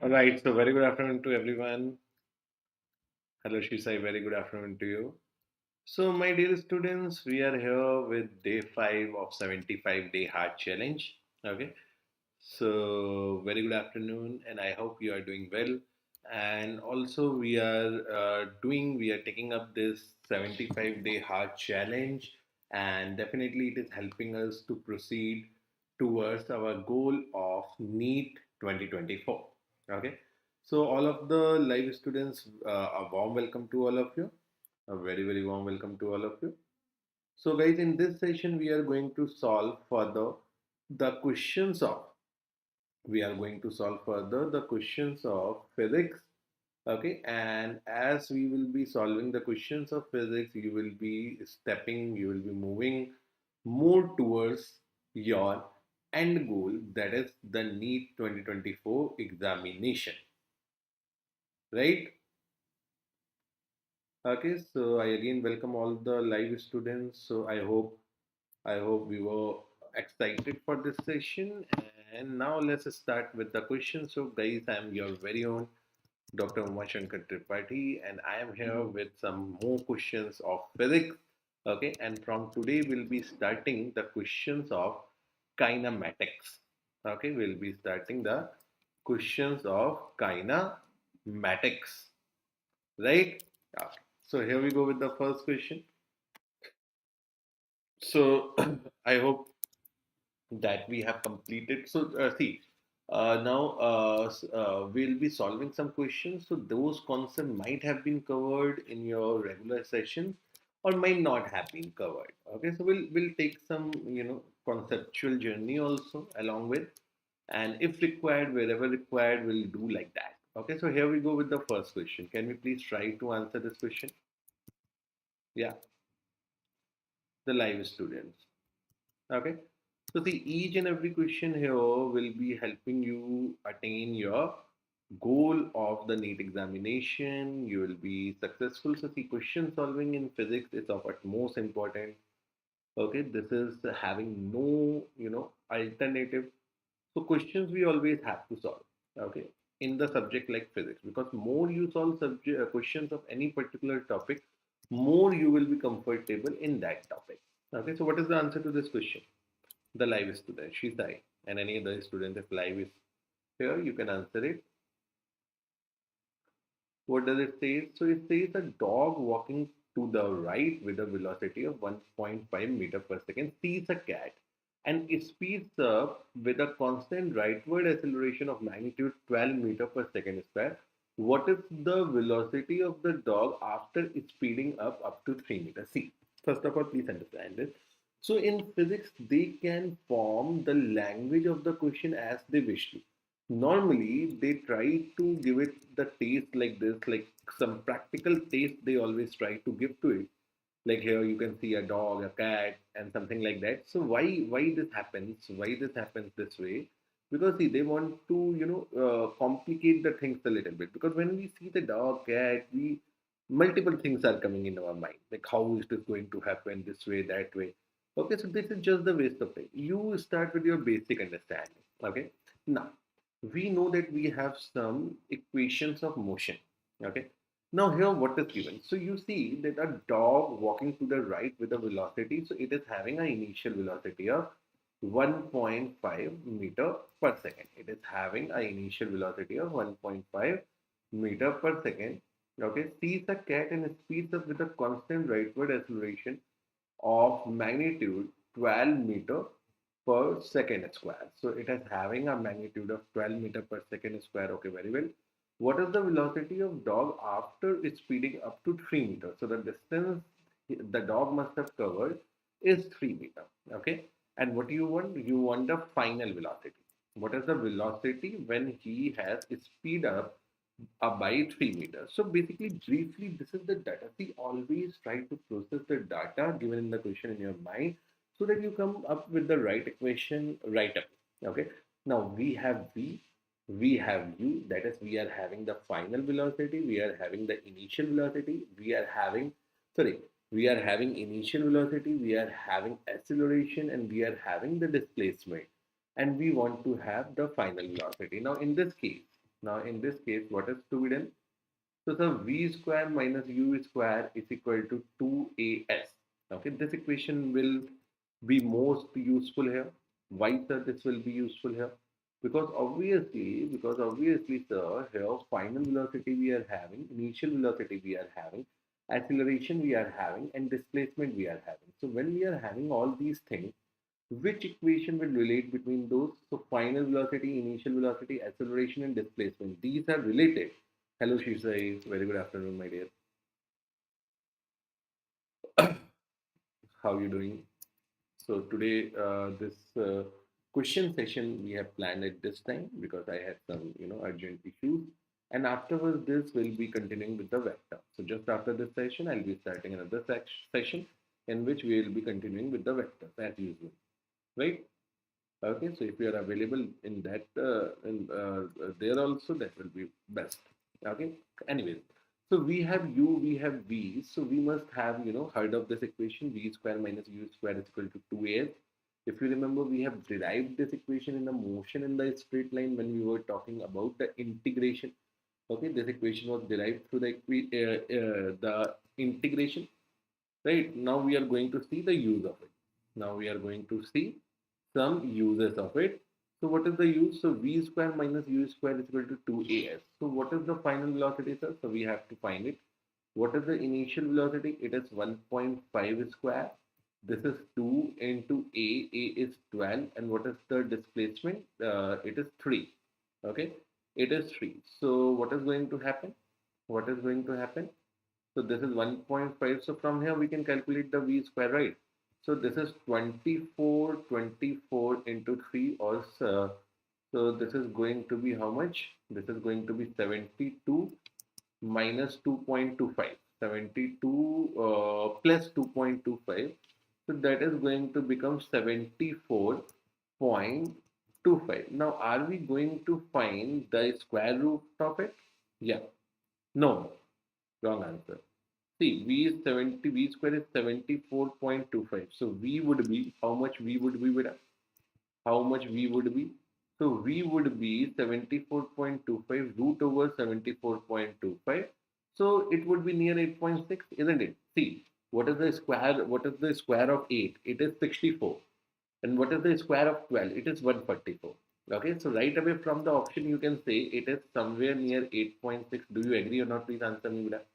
All right, so very good afternoon to everyone. Hello, Shisai, very good afternoon to you. So, my dear students, we are here with day 5 of 75-day hard challenge. Okay, so very good afternoon, and I hope you are doing well. And also, we are taking up this 75-day hard challenge, and definitely it is helping us to proceed towards our goal of NEET 2024. Okay, so all of the live students, a warm welcome to all of you. A very, very warm welcome to all of you. So, guys, in this session, we are going to solve further the questions of we are going to solve further the questions of physics. Okay, and as we will be solving the questions of physics, you will be moving more towards your end goal, that is the NEET 2024 examination, right? Okay, so I again welcome all the live students. So I hope we were excited for this session. And now let's start with the question. So, guys, I'm your very own Dr. Umashankar Tripathi, and I am here with some more questions of physics. Okay, and from today we'll be starting the questions of kinematics. Okay, we'll be starting the questions of kinematics, right? Okay. So here we go with the first question. So I hope that we have completed. So, now we'll be solving some questions. So, those concepts might have been covered in your regular session or might not have been covered. Okay, so we'll take some conceptual journey also along with, and if required, wherever required, we'll do like that. Okay, so here we go with the first question. Can we please try to answer this question? Yeah, the live students. Okay. So see, each and every question here will be helping you attain your goal of the NEET examination. You will be successful. So see, question solving in physics is of utmost important. Okay, this is having no, alternative. So questions we always have to solve. Okay, in the subject like physics, because more you solve questions of any particular topic, more you will be comfortable in that topic. Okay, so what is the answer to this question? The live student, Shizai, and any other student if live is here, you can answer it. What does it say? So it says a dog walking to the right with a velocity of 1.5 meter per second sees a cat and it speeds up with a constant rightward acceleration of magnitude 12 meter per second square. What is the velocity of the dog after it speeding up to 3 meters? See, first of all, please understand this. So in physics, they can form the language of the question as they wish to. Normally, they try to give it the taste like this, like some practical taste they always try to give to it. Like here you can see a dog, a cat, and something like that. So why this happens? Why this happens this way? Because see, they want to complicate the things a little bit. Because when we see the dog, cat, we multiple things are coming in our mind, like how is this going to happen this way, that way. Okay, so this is just the waste of time. You start with your basic understanding. Okay, now we know that we have some equations of motion. Okay, now here what is given? So you see that a dog walking to the right with a velocity, so it is having an initial velocity of 1.5 meter per second. It is having an initial velocity of 1.5 meter per second. Okay, sees a cat and speeds up with a constant rightward acceleration of magnitude 12 meter per second square. So it is having a magnitude of 12 meter per second square. Okay, very well. What is the velocity of dog after it's speeding up to 3 meters? So the distance the dog must have covered is 3 meter. Okay. And what do you want? You want the final velocity. What is the velocity when he has speed up by 3 meters? So basically, briefly, this is the data. See, always try to process the data given in the question in your mind so that you come up with the right equation right up. Okay. Now we have V, we have U, that is, we are having the final velocity, we are having the initial velocity, we are having initial velocity, we are having acceleration, and we are having the displacement. And we want to have the final velocity. Now, in this case, Now in this case, what is to be done? So the v square minus u square is equal to 2as. Okay, this equation will be most useful here. Why, sir, this will be useful here? Because obviously, sir, here final velocity we are having, initial velocity we are having, acceleration we are having, and displacement we are having. So when we are having all these things, which equation will relate between those? So final velocity, initial velocity, acceleration, and displacement. These are related. Hello, Shishai. Very good afternoon, my dear. How are you doing? So today, this question session we have planned at this time because I had some, urgent issues. And afterwards, this will be continuing with the vector. So just after this session, I'll be starting another session in which we will be continuing with the vectors as usual, right? Okay, so if you are available in that, there also, that will be best. Okay, anyways, so we have u, we have v, so we must have, heard of this equation, v square minus u square is equal to 2as. If you remember, we have derived this equation in the motion in the straight line when we were talking about the integration. Okay, this equation was derived through the integration. Right, now we are going to see the use of it. Now we are going to see some uses of it. So what is the use? So v square minus u square is equal to 2as. So what is the final velocity, sir? So we have to find it. What is the initial velocity? It is 1.5 square. This is 2 into a. A is 12. And what is the displacement? It is 3. Okay, it is 3. So what is going to happen? What is going to happen? So this is 1.5. So from here we can calculate the v square, right? So this is 24 into 3, or so this is going to be how much? This is going to be 72 minus 2.25. 72 plus 2.25. So that is going to become 74.25. Now are we going to find the square root of it? Yeah. No. Wrong answer. See, V is 70, V square is 74.25. So V would be, how much V would be with us? How much V would be? So V would be 74.25 root over 74.25. So it would be near 8.6, isn't it? See, what is the square of 8? It is 64. And what is the square of 12? It is 144. Okay, so right away from the option you can say it is somewhere near 8.6. Do you agree or not? Please answer me with that.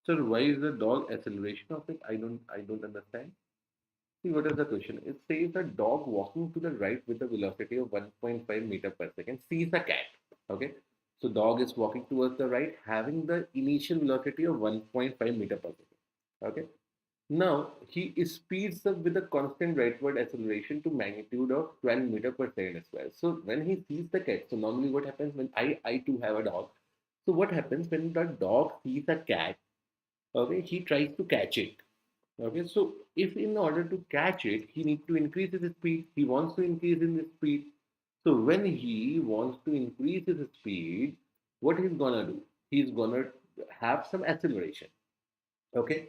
So why is the dog acceleration of it? I don't understand. See, what is the question? It says a dog walking to the right with a velocity of 1.5 meter per second sees a cat. Okay. So dog is walking towards the right, having the initial velocity of 1.5 meter per second. Okay. Now he speeds up with a constant rightward acceleration to magnitude of 12 meter per second square. So when he sees the cat, so normally what happens when I too have a dog. So what happens when the dog sees a cat? Okay, he tries to catch it. Okay, so if in order to catch it, he needs to increase his speed. He wants to increase in his speed. So when he wants to increase his speed, what he's gonna do? He's gonna have some acceleration. Okay.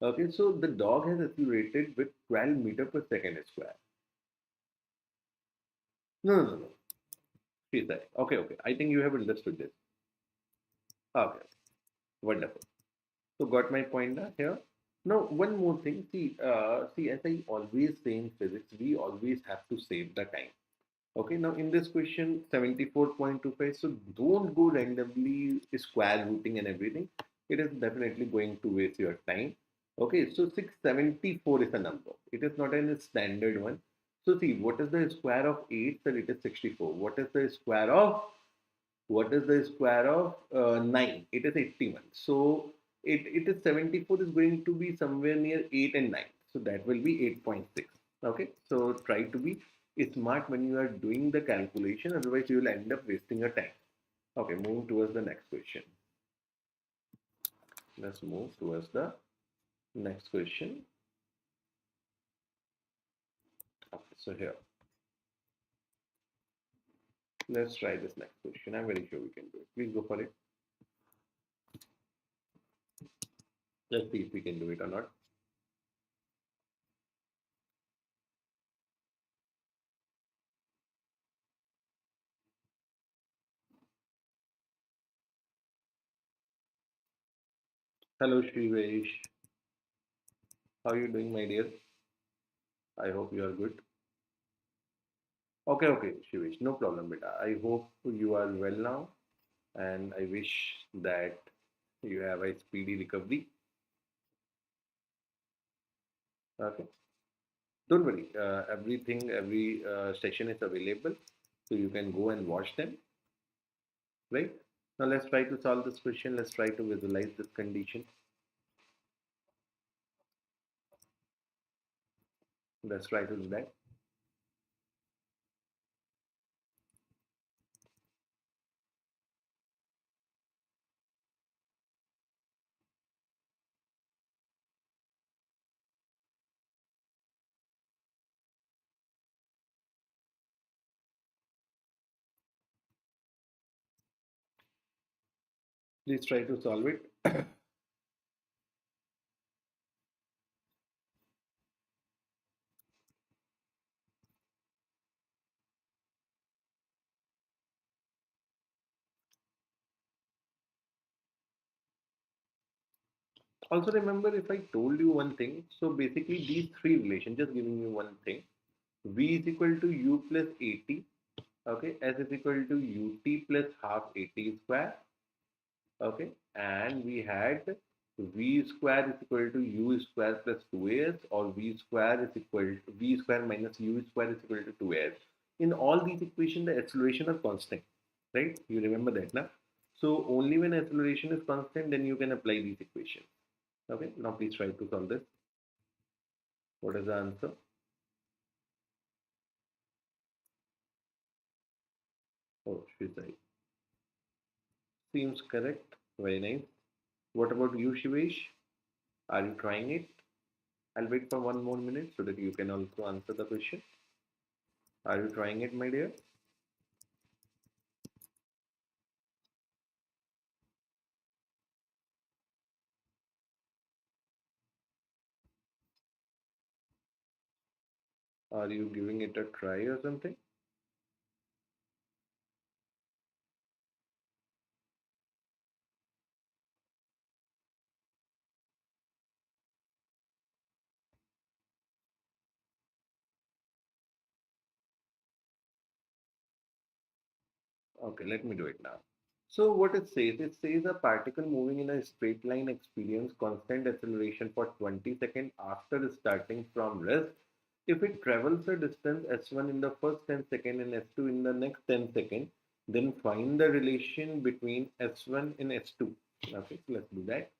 Okay, so the dog has accelerated with 12 meter per second square. No, no, no, no. She said, okay, okay. I think you have understood this. Okay, wonderful. So got my point here. Now, one more thing. See, as I always say in physics, we always have to save the time. Okay, now in this question, 74.25. So don't go randomly square rooting and everything. It is definitely going to waste your time. Okay, so 674 is a number. It is not a standard one. So see, what is the square of 8? So it is 64. What is the square of 9? It is 81. So it is 74 is going to be somewhere near 8 and 9. So that will be 8.6. Okay. So try to be smart when you are doing the calculation. Otherwise, you will end up wasting your time. Okay. Moving towards the next question. Let's move towards the next question. Okay. So here, let's try this next question. I'm very sure we can do it. Please go for it. Let's see if we can do it or not. Hello, Shrivesh. How are you doing, my dear? I hope you are good. Okay, Shrivesh. No problem, beta. I hope you are well now, and I wish that you have a speedy recovery. Okay. Don't worry. Every section is available, so you can go and watch them. Right. Now let's try to solve this question. Let's try to visualize this condition. Let's try to do that. Please try to solve it. Also remember, if I told you one thing, so basically these three relations, just giving you one thing. V is equal to U plus 80. Okay. S is equal to UT plus half 80 square. Okay. And we had V square is equal to U square plus 2S, or V square is equal to V square minus U square is equal to 2S. In all these equations, the acceleration are constant, right? You remember that, now? So only when acceleration is constant, then you can apply these equations. Okay. Now please try to solve this. What is the answer? Oh, she's right. Seems correct. Very nice. What about you, Shivesh? Are you trying it? I'll wait for 1 more minute so that you can also answer the question. Are you trying it, my dear? Are you giving it a try or something? Okay, let me do it now. So what it says a particle moving in a straight line experience constant acceleration for 20 seconds after starting from rest. If it travels a distance s1 in the first 10 seconds and s2 in the next 10 seconds, then find the relation between s1 and s2. Okay, so let's do that.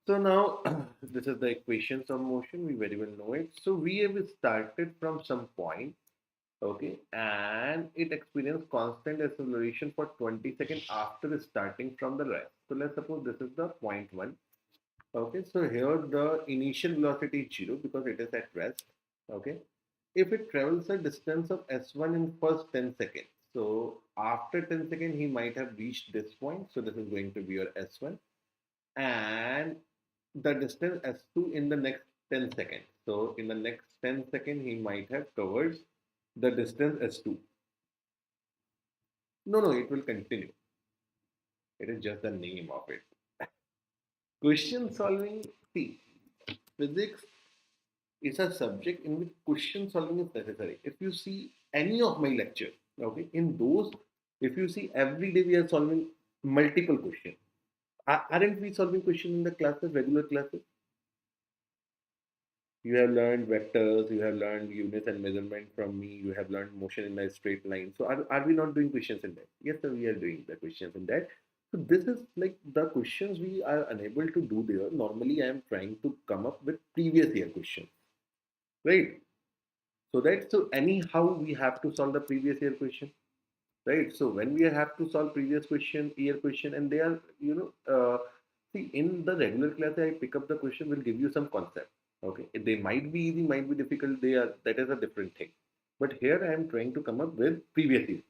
So now this is the equations of motion. We very well know it. So we have started from some point. Okay, and it experienced constant acceleration for 20 seconds after starting from the rest. So let's suppose this is the point one. Okay, so here the initial velocity is zero because it is at rest. Okay, if it travels a distance of s1 in first 10 seconds, so after 10 seconds he might have reached this point. So this is going to be your s1, and the distance s2 in the next 10 seconds. So in the next 10 seconds he might have covered the distance s2. No, it will continue. It is just the name of it. Question solving, see, physics is a subject in which question solving is necessary. If you see any of my lecture, okay, in those, if you see every day we are solving multiple questions. Aren't we solving questions in the classes, regular classes? You have learned vectors, you have learned units and measurement from me, you have learned motion in a straight line. So are we not doing questions in that? Yes, sir, we are doing the questions in that. So this is like the questions we are unable to do there. Normally, I am trying to come up with previous year questions, right? So anyhow we have to solve the previous year question, right? So when we have to solve previous question, year question, and they are, see, in the regular class, I pick up the question, will give you some concept. Okay, they might be easy, might be difficult. That is a different thing. But here I am trying to come up with previous year.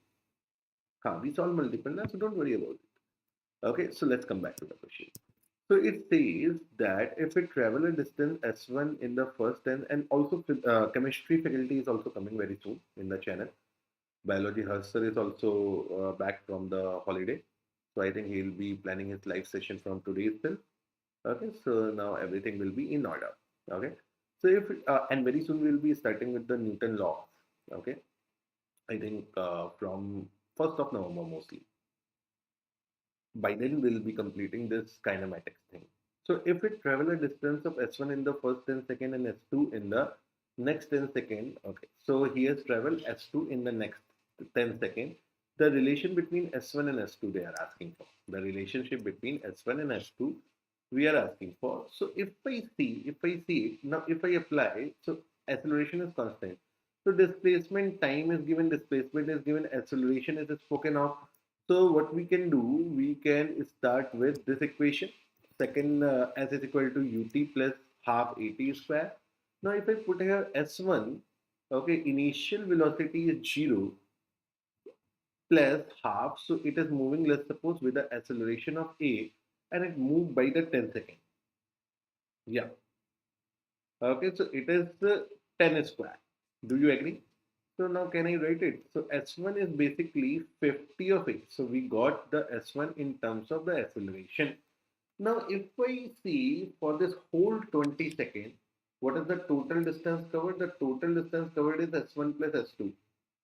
We solve multiple now, so don't worry about it. Okay, so let's come back to the question. So it says that if it travel a distance s1 in the first 10, and also chemistry faculty is also coming very soon in the channel. Biology Harsar is also back from the holiday. So I think he'll be planning his live session from today itself. Okay, so now everything will be in order. Okay, so if and very soon we'll be starting with the Newton law. Okay, I think from 1st of November mostly. By then we'll be completing this kinematics thing. So if we travel a distance of s1 in the first 10 second and s2 in the next 10 second, okay. So he has traveled s2 in the next 10 second. The relation between s1 and s2 they are asking for. The relationship between s1 and s2 we are asking for. So if I see it now, if I apply, so acceleration is constant. So displacement time is given, displacement is given, acceleration is spoken of. So what we can do, we can start with this equation. Second, s is equal to ut plus half at square. Now, if I put here s1, okay, initial velocity is 0 plus half. So it is moving, let's suppose, with the acceleration of a, and it moved by the 10 second. Yeah. Okay, so it is 10 square. Do you agree? So now can I write it? So S1 is basically 50 of it. So we got the S1 in terms of the acceleration. Now if I see for this whole 20 second, what is the total distance covered? The total distance covered is S1 plus S2.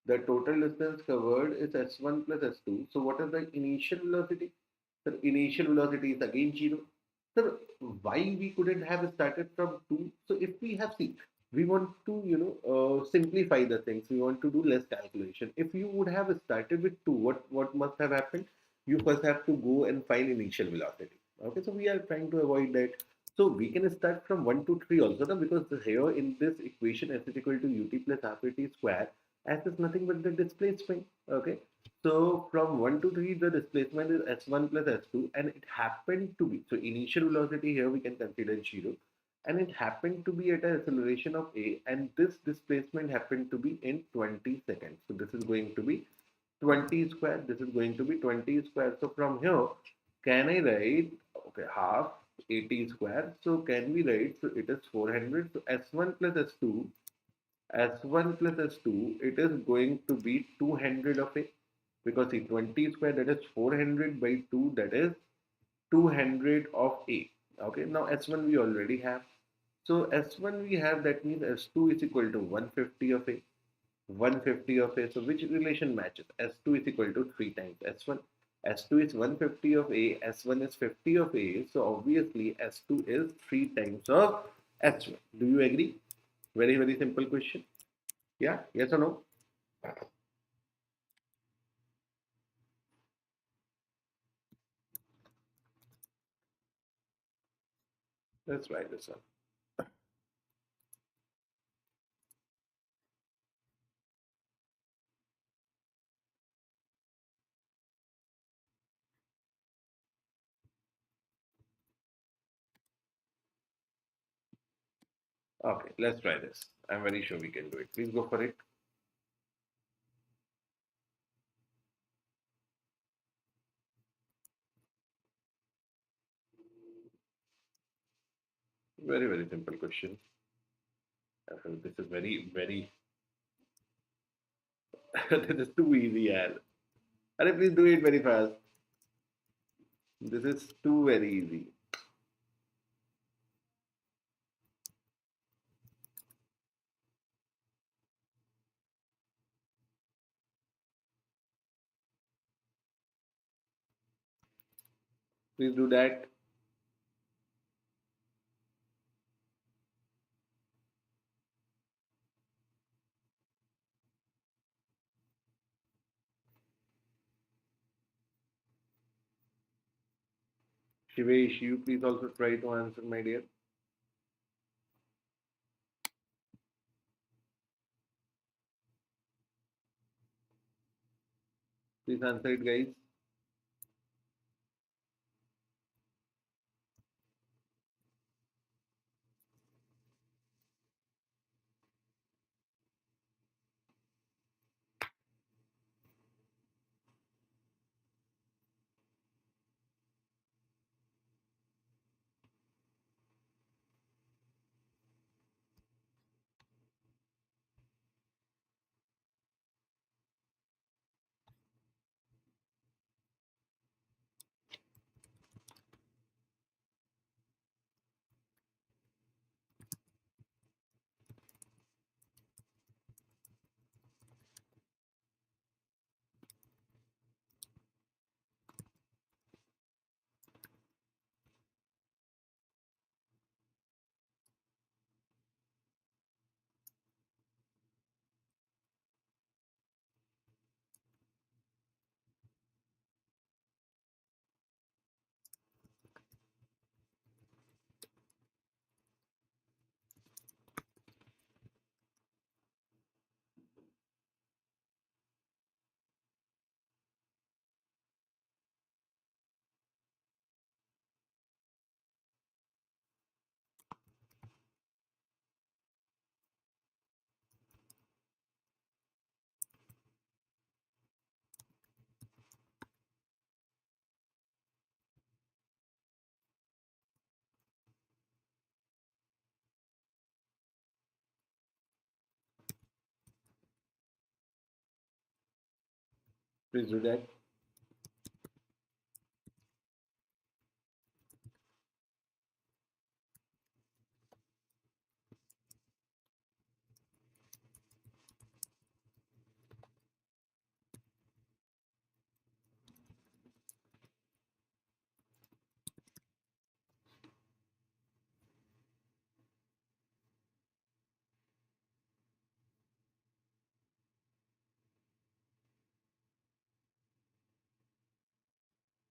The total distance covered is S1 plus S2. So what is the initial velocity? The initial velocity is again 0. So why we couldn't have started from 2? So if we have, see, we want to, simplify the things. We want to do less calculation. If you would have started with 2, what must have happened? You first have to go and find initial velocity. Okay, so we are trying to avoid that. So we can start from 1 to 3 also, no? Because here in this equation s is equal to ut plus half at square, s is nothing but the displacement. Okay, so from 1 to 3 the displacement is s1 plus s2, and it happened to be, so initial velocity here we can consider 0, and it happened to be at an acceleration of a, and this displacement happened to be in 20 seconds. So this is going to be 20 square, this is going to be 20 square. So from here, can I write, okay, half 80 square. So can we write, so it is 400. So s1 plus s2, s1 plus s2, it is going to be 200 of a, because see, 20 square, that is 400 by 2, that is 200 of a. Okay, now s1 we already have. So s1 we have, that means s2 is equal to 150 of a. 150 of a. So which relation matches? S2 is equal to 3 times S1. S2 is 150 of a, S1 is 50 of a. So obviously S2 is 3 times of S1. Do you agree? Very, very simple question. Yeah, yes or no? Let's try this one. Okay, let's try this. I'm very sure we can do it. Please go for it. Very, very simple question. This is very, very, this is too easy, yaar. Arey, please do it very fast. This is too very easy. Please do that. Shivesh, you please also try to answer, my dear. Please answer it, guys. Please do that.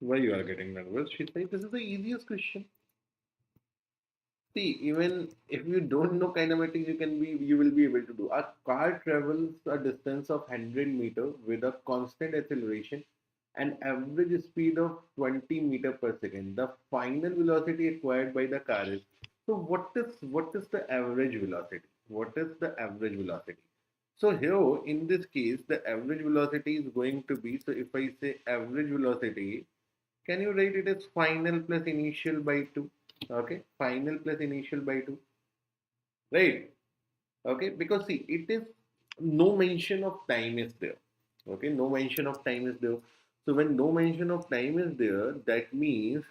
Why you are getting nervous? She said, this is the easiest question. See, even if you don't know kinematics, you will be able to do. A car travels a distance of 100 meter with a constant acceleration and average speed of 20 meter per second. The final velocity acquired by the car is. So what is the average velocity? What is the average velocity? So here in this case, the average velocity is going to be. So if I say average velocity, can you write it as final plus initial by 2? Okay, final plus initial by 2. Right? Okay, because see, it is no mention of time is there. Okay, no mention of time is there. So when no mention of time is there, that this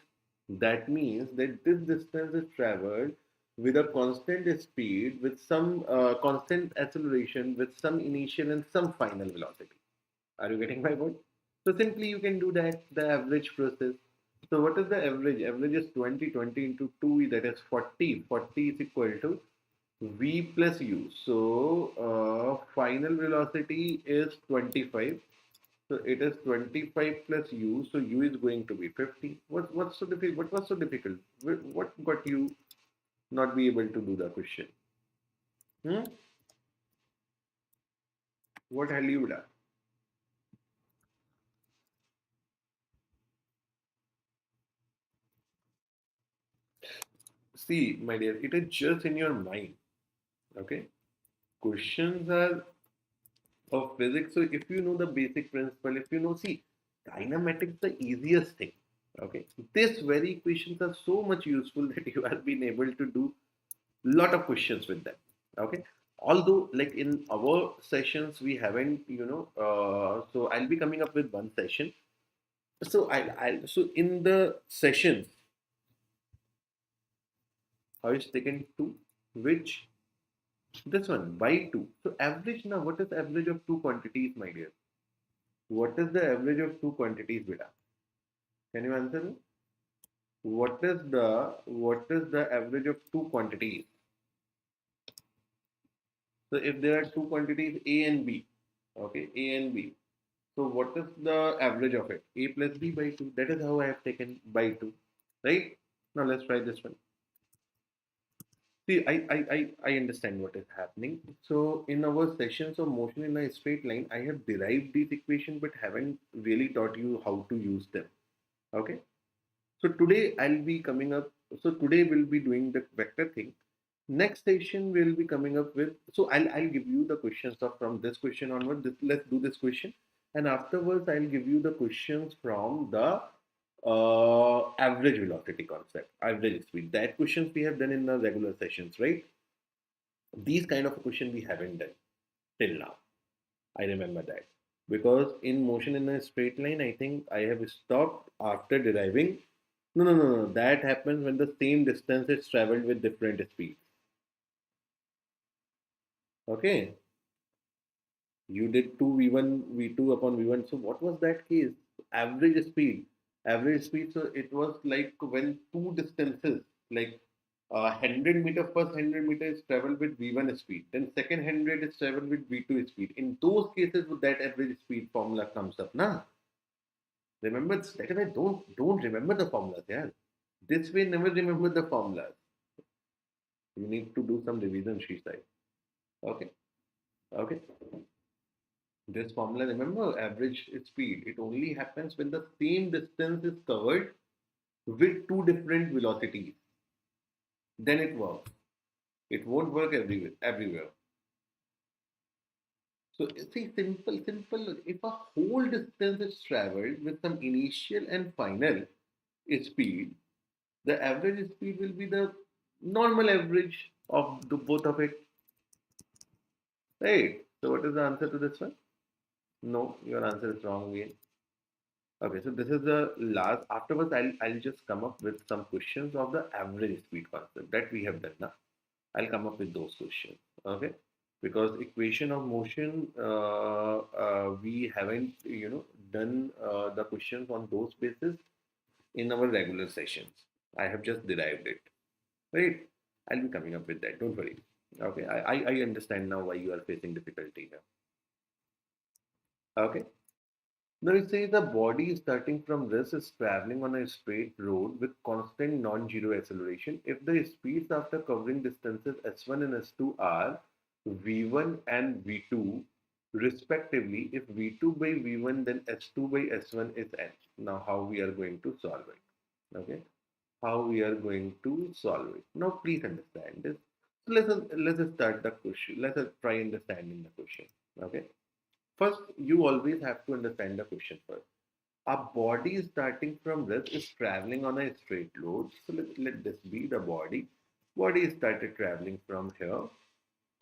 distance is traveled with a constant speed, with some constant acceleration, with some initial and some final velocity. Are you getting my point? So simply you can do that, the average process. So what is the average? Average is 20, 20 into 2, that is 40. 40 is equal to V plus U. So final velocity is 25. So it is 25 plus U. So U is going to be 50. What's so difficult? What was so difficult? What got you not be able to do the question? Hmm? What hell you done? See, my dear, it is just in your mind. Okay, questions are of physics. So if you know the basic principle, if you know, see, kinematics the easiest thing. Okay, this very questions are so much useful that you have been able to do lot of questions with them. Okay, although like in our sessions we haven't, so I'll be coming up with one session. So so in the sessions, I was taken two, which this one by two. So average now, what is average of two quantities, my dear? What is the average of two quantities, beta? Can you answer me? What is the average of two quantities? So if there are two quantities A and B, okay, A and B. So what is the average of it? A plus B by 2. That is how I have taken by 2. Right? Now let's try this one. See, I understand what is happening. So in our sessions of motion in a straight line, I have derived these equations but haven't really taught you how to use them. Okay. So today I'll be coming up. So today we'll be doing the vector thing. Next session we'll be coming up with. So I'll give you the questions of from this question onward. Let's do this question, and afterwards I'll give you the questions from the average velocity concept, average speed. That questions we have done in the regular sessions, right? These kind of question we haven't done till now. I remember that because in motion in a straight line, I think I have stopped after deriving. No, no, no, no. That happens when the same distance is traveled with different speeds. Okay. You did 2v1, v2 upon v1. So what was that case? Average speed. Average speed. So it was like when two distances, like 100 meter first 100 meter is traveled with v1 speed. Then second 100 is traveled with v2 speed. In those cases, that average speed formula comes up. Nah. Remember, that I don't remember the formulas. Yeah. This way, never remember the formulas. You need to do some revision, she said. Okay. Okay. This formula, remember, average speed. It only happens when the same distance is covered with two different velocities. Then it works. It won't work everywhere. Everywhere. So see, simple, simple. If a whole distance is traveled with some initial and final speed, the average speed will be the normal average of the both of it. Right. So what is the answer to this one? No, your answer is wrong again. Okay, so this is the last. Afterwards, I'll just come up with some questions of the average speed concept that we have done now. I'll come up with those questions. Okay, because equation of motion, we haven't done the questions on those bases in our regular sessions. I have just derived it. Right? I'll be coming up with that. Don't worry. Okay, I understand now why you are facing difficulty here. Okay. Now it says the body starting from rest is traveling on a straight road with constant non-zero acceleration if the speeds after covering distances s1 and s2 are v1 and v2 respectively. If v2 by v1 then s2 by s1 is n. Now how we are going to solve it? Okay, how we are going to solve it? Now please understand this. So let's start the question. Let us try understanding the question. Okay. First, you always have to understand the question first. Our body is starting from rest is traveling on a straight road. So let this be the body. Body is started traveling from here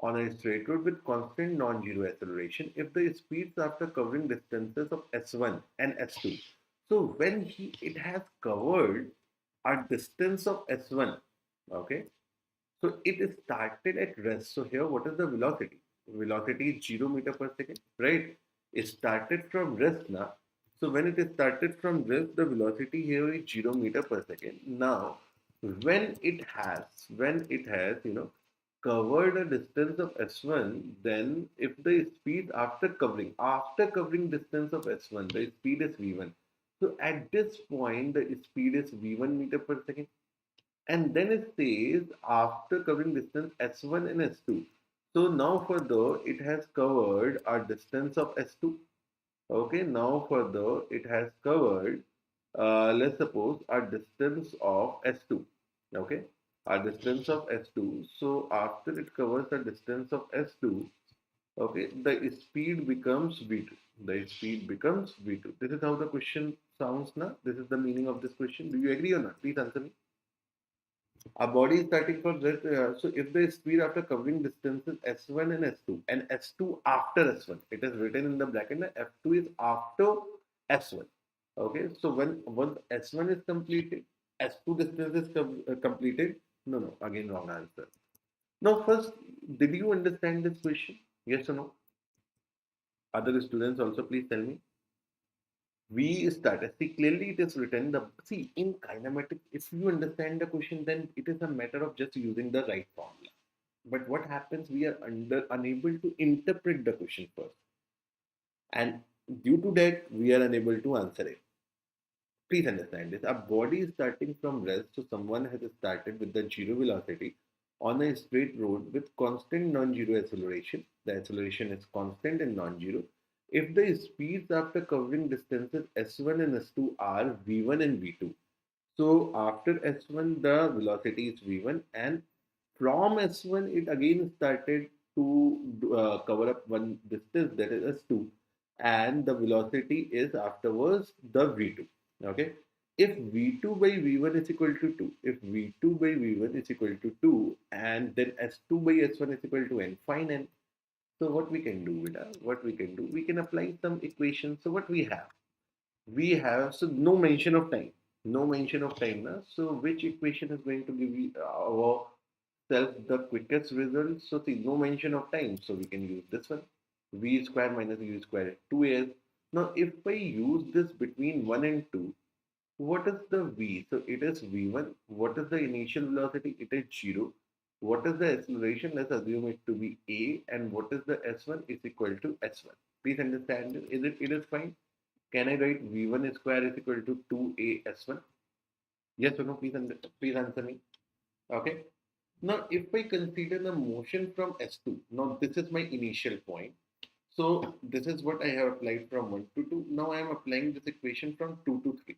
on a straight road with constant non-zero acceleration if the speeds after covering distances of s1 and s2. So when it has covered a distance of s1, okay, so it started at rest. So here, what is the velocity? Velocity is 0 meter per second, right? It started from rest now. So when it is started from rest, the velocity here is 0 meter per second. Now, when it has covered a distance of s1, then if the speed after covering distance of s1, the speed is v1. So at this point, the speed is v1 meter per second. And then it says after covering distance s1 and s2. So now further it has covered a distance of s2. Okay, now further it has covered, let's suppose a distance of s2. Okay, a distance of s2. So after it covers a distance of s2, okay, the speed becomes v2. The speed becomes v2. This is how the question sounds now. This is the meaning of this question. Do you agree or not? Please answer me. Our body is starting from Z. So if the speed after covering distances S1 and S2 and S2 after S1, it is written in the bracket that F2 is after S1. Okay, so when once S1 is completed, S2 distance is completed. No, no, again wrong answer. Now, first, did you understand this question? Yes or no? Other students also, please tell me. We started. See, clearly it is written. See, in kinematics, if you understand the question, then it is a matter of just using the right formula. But what happens? We are unable to interpret the question first, and due to that, we are unable to answer it. Please understand this. Our body is starting from rest, so someone has started with the zero velocity on a straight road with constant non-zero acceleration. The acceleration is constant and non-zero. If the speeds after covering distances s1 and s2 are v1 and v2, so after s1 the velocity is v1, and from s1 it again started to cover up one distance, that is s2, and the velocity is afterwards the v2. Okay, if v2 by v1 is equal to 2, if v2 by v1 is equal to 2, and then s2 by s1 is equal to n, fine n. So what we can do, Vida, what we can do, we can apply some equations. So what we have, so no mention of time, no mention of time now. So which equation is going to give you ourselves the quickest result? So see, no mention of time, so we can use this one, v square minus u square 2as. Now if I use this between 1 and 2, what is the v? So it is v1. What is the initial velocity? It is 0. What is the acceleration? Let's assume it to be a. And what is the s1 is equal to s1. Please understand this. It is fine? Can I write v1 square is equal to 2a s1? Yes or no? Please answer me. Okay. Now, if I consider the motion from s2, now this is my initial point. So this is what I have applied from 1 to 2. Now I am applying this equation from 2 to 3.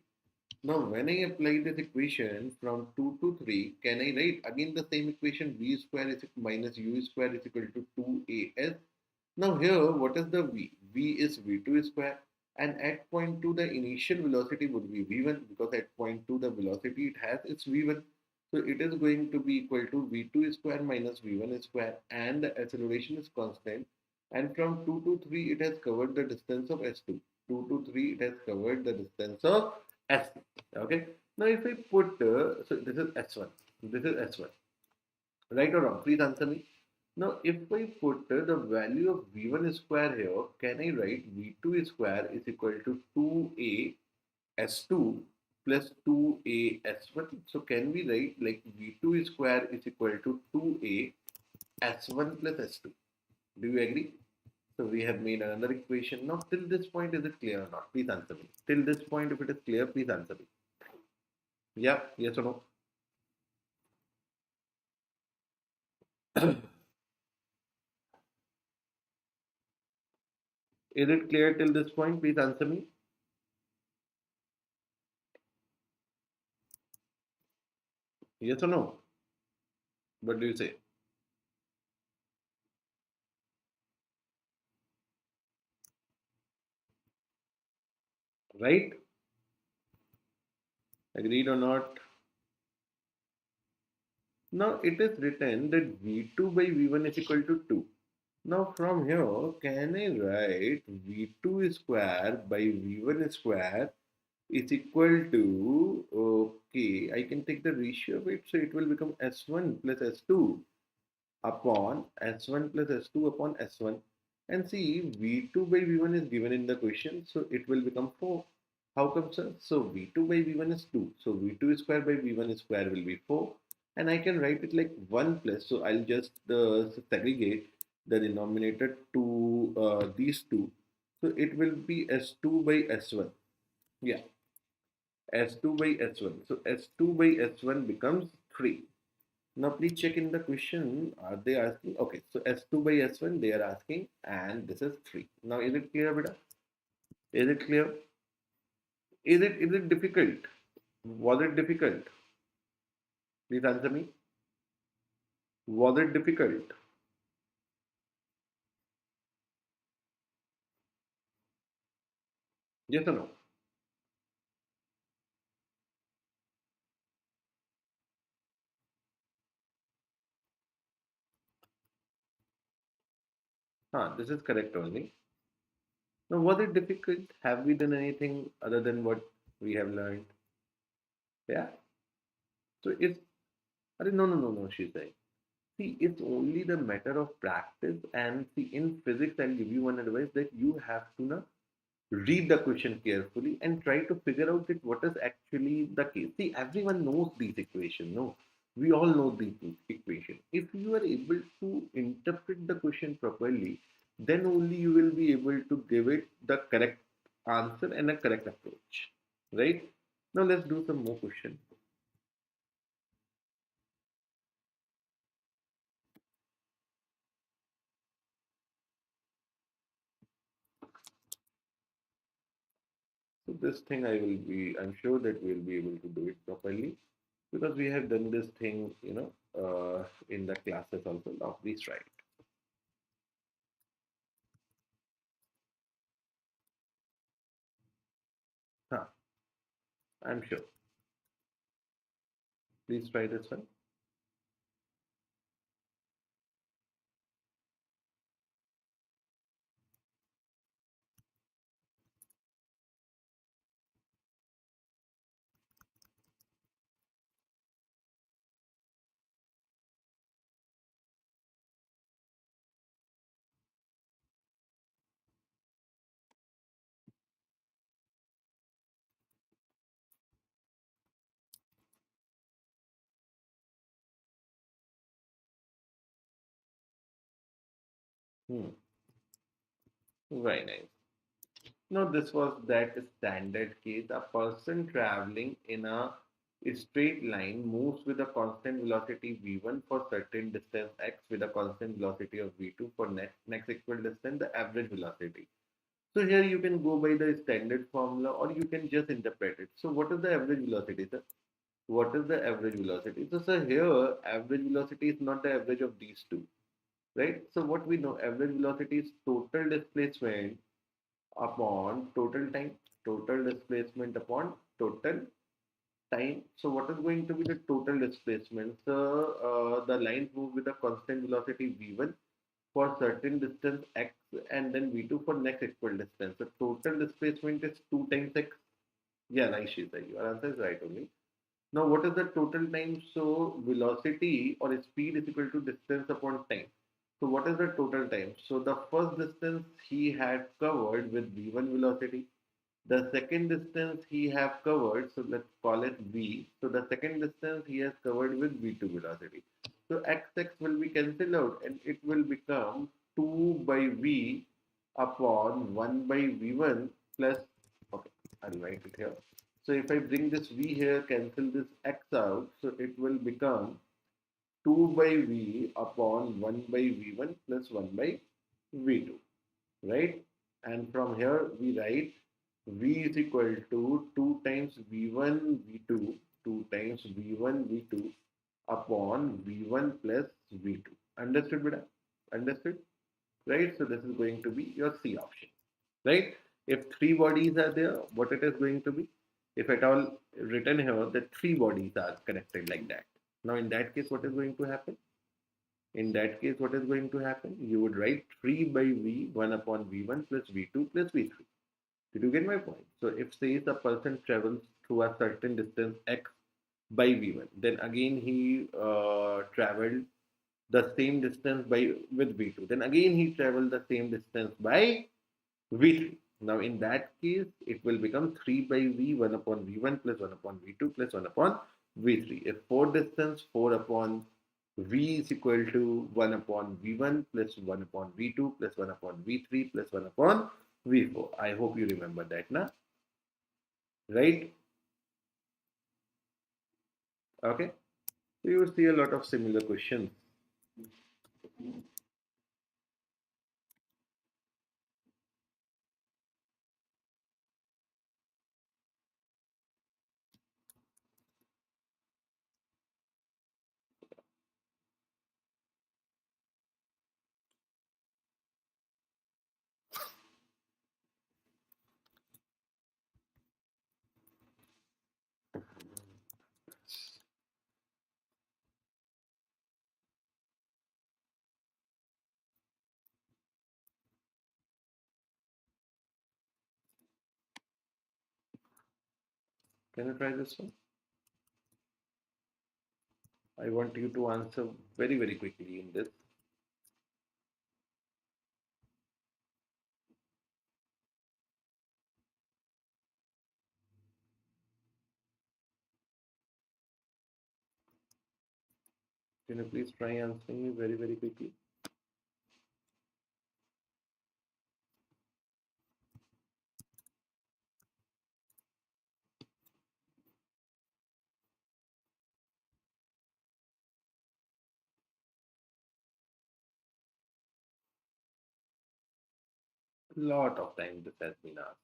Now, when I apply this equation from 2 to 3, can I write again the same equation, v square is minus u square is equal to 2as? Now here, what is the v? V is v2 square, and at point 2, the initial velocity would be v1, because at point 2, the velocity it has is v1. So it is going to be equal to v2 square minus v1 square, and the acceleration is constant. And from 2 to 3, it has covered the distance of s2. 2 to 3, it has covered the distance of S. Okay. Now, if I put, so this is S1. This is S1. Right or wrong? Please answer me. Now, if I put the value of V1 square here, can I write V2 square is equal to 2A S2 plus 2A S1? So, can we write like V2 square is equal to 2A S1 plus S2? Do you agree? So, we have made another equation. Now, till this point, is it clear or not? Please answer me. Till this point, if it is clear, please answer me. Yeah, yes or no? Is it clear till this point? Please answer me. Yes or no? What do you say? Right? Agreed or not? Now it is written that V2 by V1 is equal to 2. Now from here, can I write V2 square by V1 square is equal to, okay, I can take the ratio of it, so it will become S1 plus S2 upon S1 plus S2 upon S1. And see, V2 by V1 is given in the question, so it will become 4. How come, sir? So V2 by V1 is 2. So V2 square by V1 square will be 4. And I can write it like 1 plus. So I'll just segregate the denominator to these two. So it will be S2 by S1. Yeah, S2 by S1. So S2 by S1 becomes 3. Now please check in the question. Are they asking? Okay, so S2 by S1 they are asking, and this is 3. Now is it clear, beta? Is it clear? Is it difficult? Was it difficult? Please answer me. Was it difficult? Yes or no? This is correct only. Now was it difficult? Have we done anything other than what we have learned? Yeah. So it's no, she's saying. See, it's only the matter of practice, and see in physics I'll give you one advice that you have to now read the question carefully and try to figure out that what is actually the case. See, everyone knows these equations. No, we all know these equations. If you are able to interpret the question properly, then only you will be able to give it the correct answer and a correct approach. Right? Now let's do some more questions. So this thing I'm sure that we'll be able to do it properly because we have done this thing, in the classes also. Now please try it. Huh, I'm sure. Please try this one. Hmm. Very nice. Now, this was that standard case. A person traveling in a straight line moves with a constant velocity v1 for certain distance x with a constant velocity of v2 for next equal distance, the average velocity. So here you can go by the standard formula or you can just interpret it. So what is the average velocity, sir? What is the average velocity? So sir, here average velocity is not the average of these two, right? So what we know, average velocity is total displacement upon total time, total displacement upon total time. So what is going to be the total displacement? So the lines move with a constant velocity v1 for certain distance x and then v2 for next equal distance. The total displacement is 2 times x. Yeah, nice, Shita. Your answer is right only. Now, what is the total time? So, velocity or speed is equal to distance upon time. So, what is the total time? So, the first distance he had covered with v1 velocity. The second distance he have covered, so let's call it v. So, the second distance he has covered with v2 velocity. So, x will be cancelled out and it will become 2 by v upon 1 by v1 plus, okay, I'll write it here. So if I bring this v here, cancel this x out, so it will become 2 by v upon 1 by v1 plus 1 by v2, right? And from here we write v is equal to 2 times v1 v2, 2 times v1 v2 upon v1 plus v2. Understood, beta? Understood? Right? So this is going to be your C option, right? If three bodies are there, what it is going to be? If at all written here that three bodies are connected like that. Now in that case, what is going to happen? In that case, what is going to happen? You would write 3 by v, 1 upon v1 plus v2 plus v3. Did you get my point? So if says a person travels through a certain distance x by v1, then again he traveled the same distance by with v2. Then again he traveled the same distance by v3. Now in that case, it will become 3 by v, 1 upon v1 plus 1 upon v2 plus 1 upon v3. If for distance, 4 upon v is equal to 1 upon v1 plus 1 upon v2 plus 1 upon v3 plus 1 upon v4. I hope you remember that, na? Right? Okay. So you will see a lot of similar questions. Can you try this one? I want you to answer very, very quickly in this. Can you please try answering me very, very quickly? A lot of time this has been asked.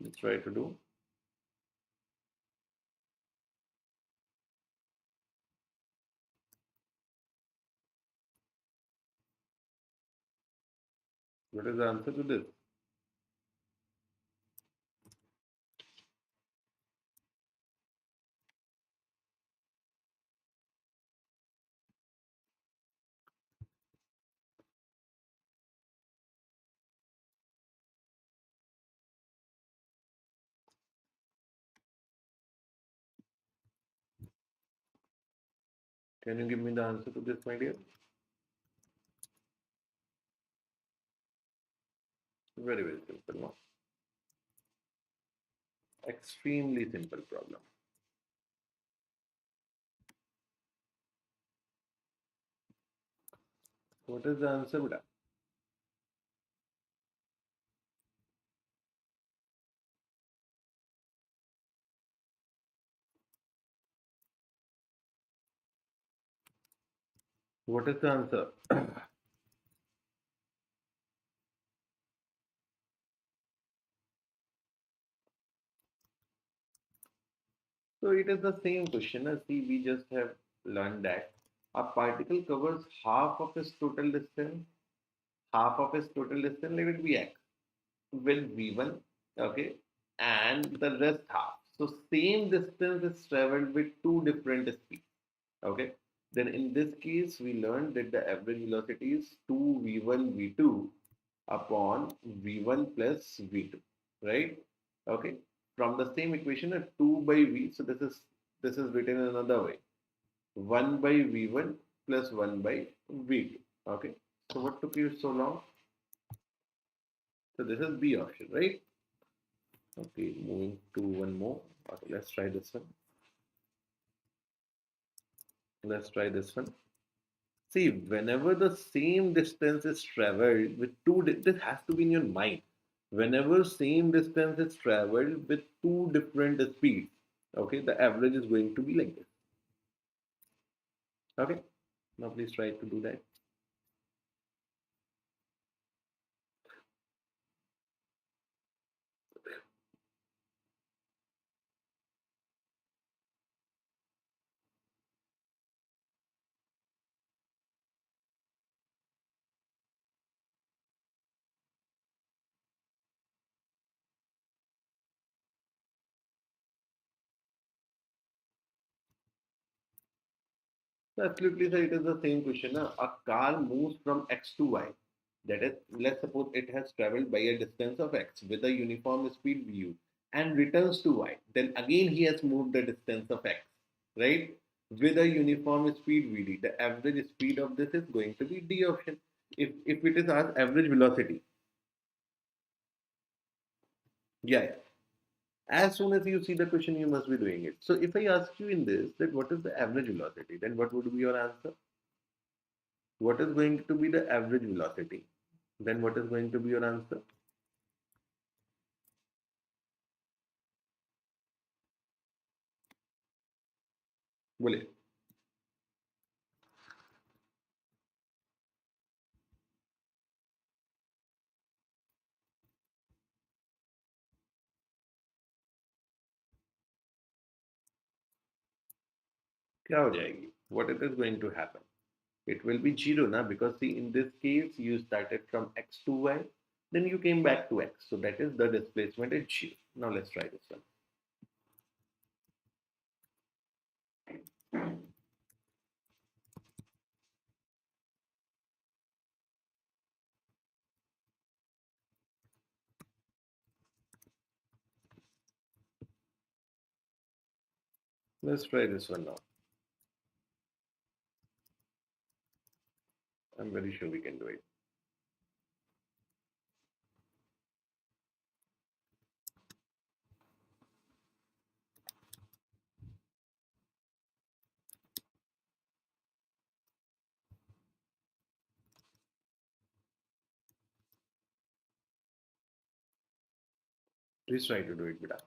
Let's try to do. What is the answer to this? Can you give me the answer to this, my dear? Very, very simple, no? Extremely simple problem. What is the answer, beta? What is the answer? So it is the same question. See, we just have learned that a particle covers half of its total distance. half of his total distance, let it be x, with v1, okay, and the rest half. So same distance is traveled with two different speeds, okay. Then in this case, we learned that the average velocity is 2v1 v2 upon v1 plus v2, right? Okay. From the same equation, a 2 by v. So this is written another way. 1 by v1 plus 1 by v2. Okay. So what took you so long? So this is B option, right? Okay, moving to one more. Okay, let's try this one. Let's try this one. See, whenever the same distance is traveled with this has to be in your mind. Whenever same distance is traveled with two different speeds, okay, the average is going to be like this. Okay, now please try to do that. So absolutely, sir, it is the same question. A car moves from X to Y. That is, let's suppose it has traveled by a distance of X with a uniform speed VU and returns to Y. Then again he has moved the distance of X, right? With a uniform speed VD. The average speed of this is going to be D option. If it is our average velocity. Yeah. As soon as you see the question, you must be doing it. So if I ask you in this that what is the average velocity, then what would be your answer? What is going to be the average velocity? Then what is going to be your answer? बोले क्या हो जाएगी? What it is going to happen? It will be zero na, because see in this case you started from x to y, then you came back to x. So that is the displacement is zero. Now let's try this one. Let's try this one now. I'm very sure we can do it. Please try to do it, beta.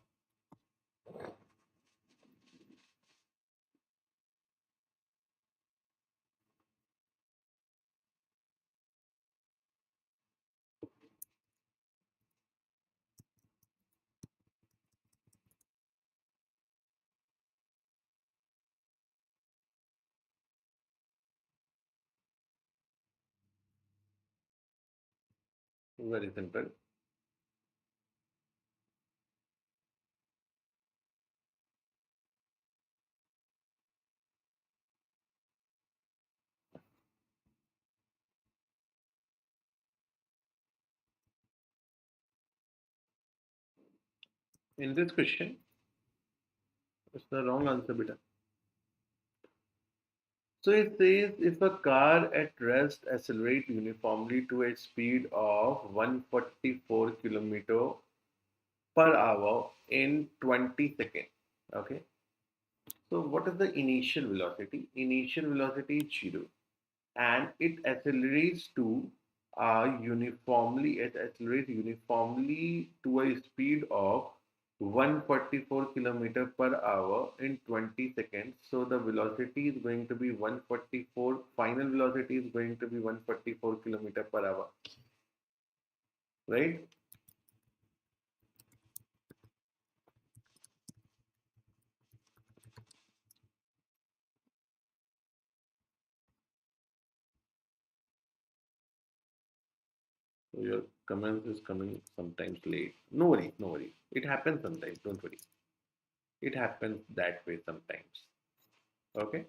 Very simple. In this question, it's the wrong answer, beta. So it says if a car at rest accelerates uniformly to a speed of 144 kilometer per hour in 20 seconds. Okay. So what is the initial velocity? Initial velocity is zero, and it accelerates uniformly to a speed of 144 kilometer per hour in 20 seconds. So the velocity is going to be 144. Final velocity is going to be 144 kilometer per hour, right? Your comments is coming sometimes late. No worries, no worries. It happens sometimes. Don't worry. It happens that way sometimes. Okay.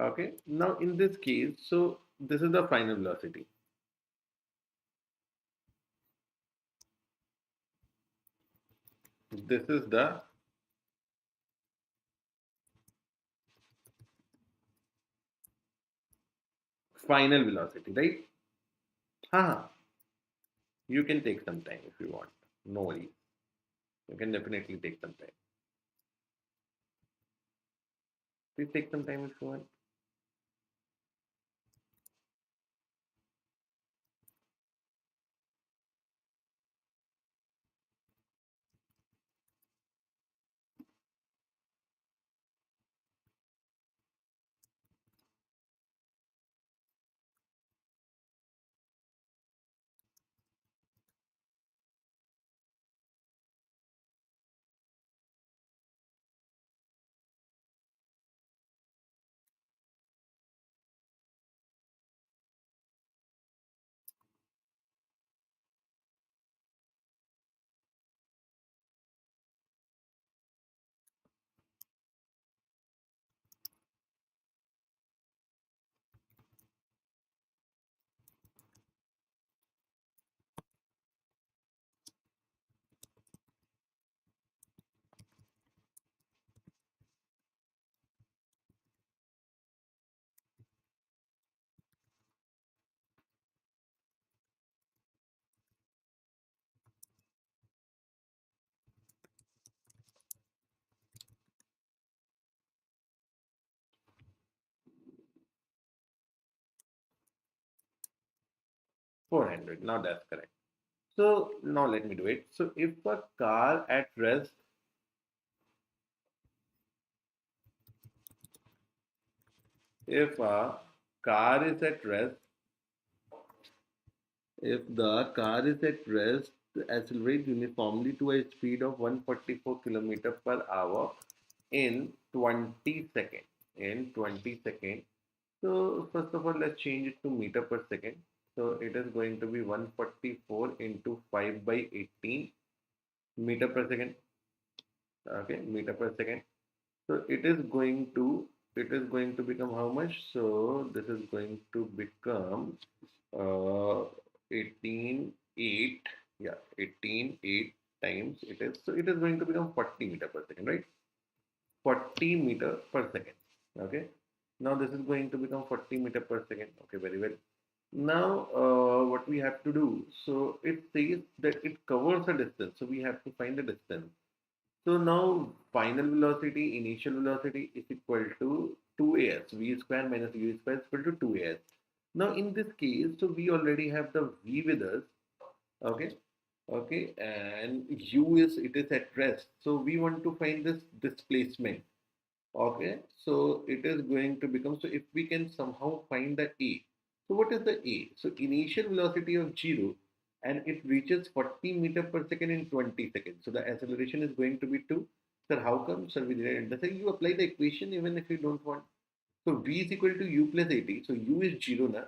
Okay. Now in this case, so this is the final velocity. This is the final velocity, right? Haha. You can take some time if you want. No worries. You can definitely take some time. Please take some time if you want. 400. Now that's correct. So now let me do it. So if a car at rest, if a car is at rest, if the car is at rest, accelerate uniformly to a speed of 144 kilometer per hour in 20 seconds. In 20 seconds. So first of all, let's change it to meter per second. So it is going to be 144 into 5 by 18 meter per second. Okay, meter per second. So it is going to become how much? So this is going to become uh 18.8. Yeah, 18.8 times it is. So it is going to become 40 meter per second, right? 40 meter per second. Okay. Now this is going to become 40 meter per second. Okay, very well. Now what we have to do? So it says that it covers a distance. So we have to find the distance. So now final velocity, initial velocity is equal to 2as. V square minus u square is equal to 2as. Now in this case, so we already have the v with us. Okay. Okay. And u is, it is at rest. So we want to find this displacement. Okay. So it is going to become, so if we can somehow find the a. So what is the a? So initial velocity of 0 and it reaches 40 meter per second in 20 seconds. So the acceleration is going to be 2. Sir, how come? Sir, we didn't. That's why you apply the equation even if you don't want. So v is equal to u plus 80. So u is 0 now.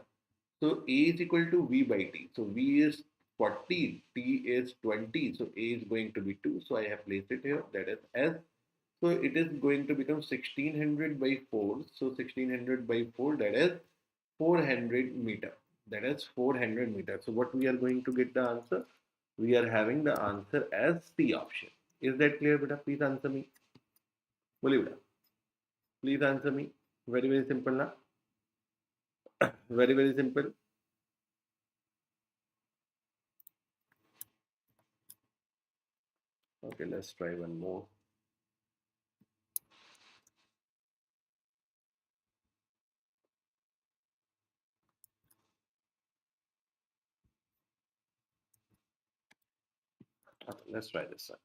So a is equal to v by t. So v is 40, t is 20. So a is going to be 2. So I have placed it here. That is s. So it is going to become 1600 by 4. So 1600 by 4, that is 400 meter. That is 400 meter. So what we are going to get the answer? We are having the answer as C option. Is that clear, beta? Please answer me. Boleh, beta. Please answer me. Very, very simple na? Very, very simple. Okay, let's try one more. Okay, let's try this one.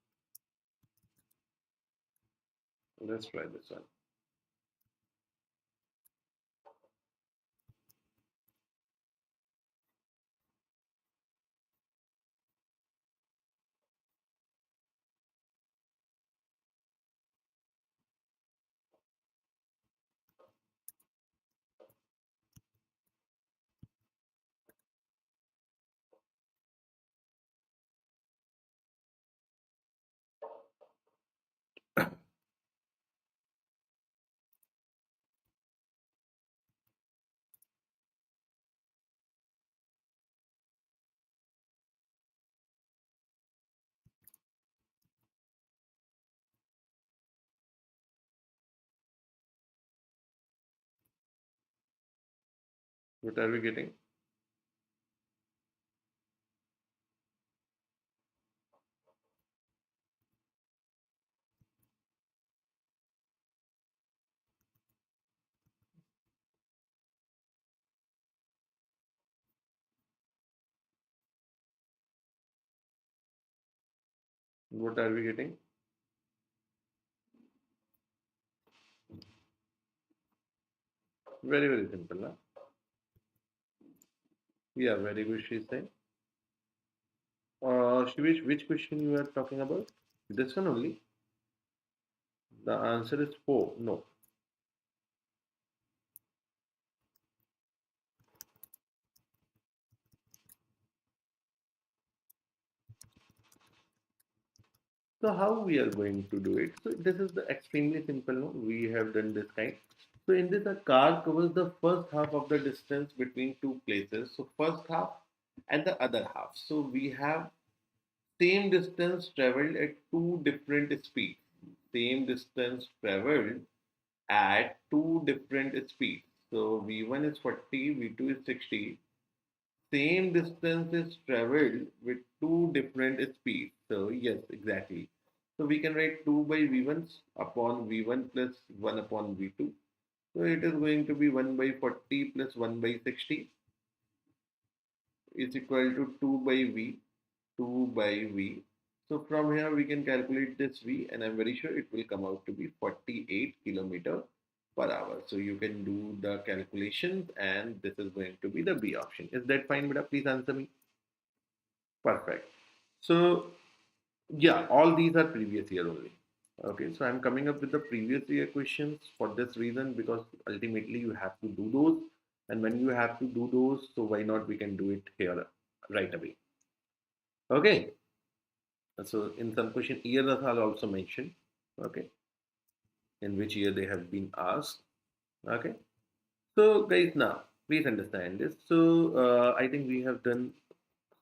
Let's try this one. What are we getting? What are we getting? Very, very simple. Huh? Yeah, very good, she said. Shivish, which question you are talking about? This one only? The answer is 4. No. So how we are going to do it? So this is the extremely simple. No? We have done this kind. So in this, a car covers the first half of the distance between two places. So first half and the other half. So we have same distance traveled at two different speeds. Same distance traveled at two different speeds. So V1 is 40, V2 is 60. Same distance is traveled with two different speeds. So yes, exactly. So we can write 2 by V1 upon V1 plus 1 upon V2. So it is going to be 1 by 40 plus 1 by 60 is equal to 2 by V, 2 by V. So from here we can calculate this V and I'm very sure it will come out to be 48 kilometer per hour. So you can do the calculations and this is going to be the B option. Is that fine, Beta? Please answer me. Perfect. So yeah, all these are previous year only. Okay, so I'm coming up with the previous year questions for this reason because ultimately you have to do those, and when you have to do those, so why not we can do it here right away. Okay, so in some question years I'll also mention. Okay, in which year they have been asked. Okay, so guys now please understand this. So I think we have done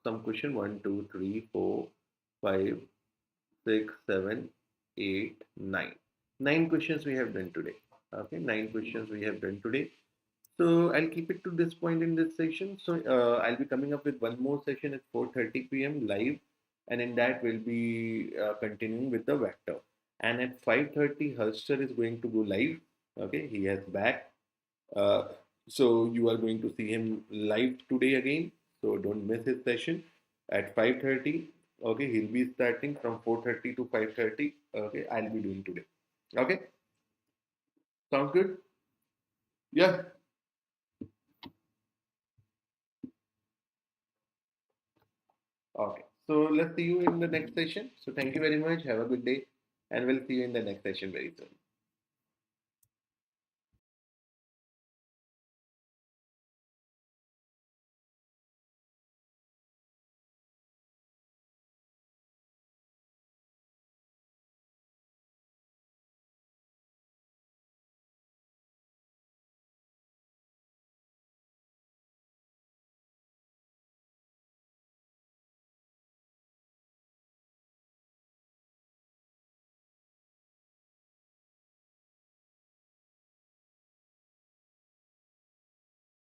some question one, two, three, four, five, 6, 7, 8, 9. 9 questions we have done today. Okay, 9 questions we have done today. So I'll keep it to this point in this session. So I'll be coming up with one more session at 4:30 p.m. live, and in that we'll be continuing with the vector. And at 5:30, Herster is going to go live. Okay, he has back. Uh, so you are going to see him live today again. So don't miss his session at 5:30. Okay, he'll be starting from 4:30 to 5:30. Okay, I'll be doing today. Okay, sounds good? Yeah. Okay. So let's see you in the next session. So thank you very much. Have a good day, and we'll see you in the next session very soon.